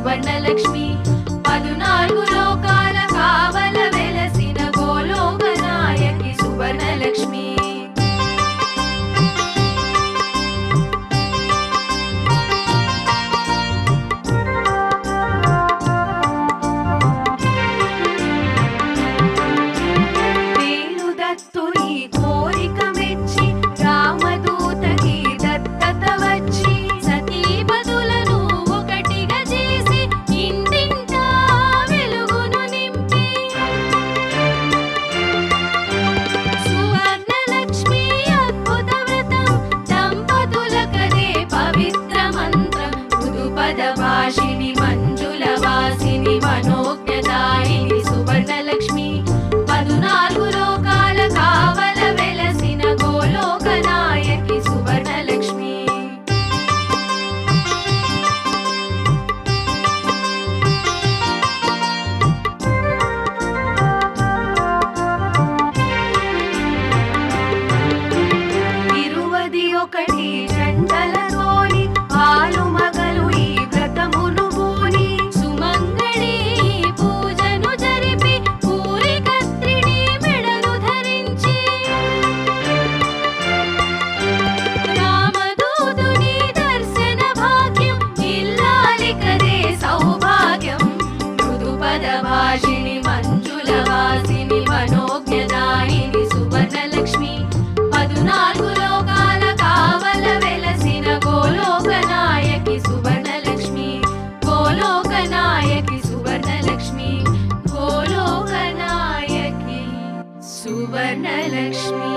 సువర్ణలక్ష్మి 14 లోకాల కావల వెలసిన గోలోక నాయకి సువర్ణలక్ష్మి. వేణుదత్తుని కోరిక మెచ్చి రామదూతకి దత్తత వచ్చి సతీపతులను ఒకటిగా చేసి ఇంటింటా వెలుగును నింపి సువర్ణలక్ష్మి అద్భుత వ్రతం దంపతులకదే పవిత్ర మంత్రం మృదుపద భాషిణి మంజుల వాసిని మనోజ్ఞదాయిని సువర్ణలక్ష్మి 14 లోకాల కావల వెలసిన గోలోక నాయకి సువర్ణలక్ష్మి. ఇరువది ఒకటి జంటలతోని ఆలు మగలు ఈ వ్రతమును పూని సుమంగళి పూజను జరిపి పూరి కత్రిని మెడను ధరించి రామదూతుని దర్శన భాగ్యం ఇల్లాలికదే సౌభాగ్యం మృదుపద భాషిణి మంజుల వాసిని మనోజ్ఞదాయిని సువర్ణలక్ష్మి 14 లోకాల కావల వెలసిన గోలోక నాయకి సువర్ణలక్ష్మి. గోలోక నాయకి సువర్ణలక్ష్మి. గోలోక నాయకి సువర్ణలక్ష్మి.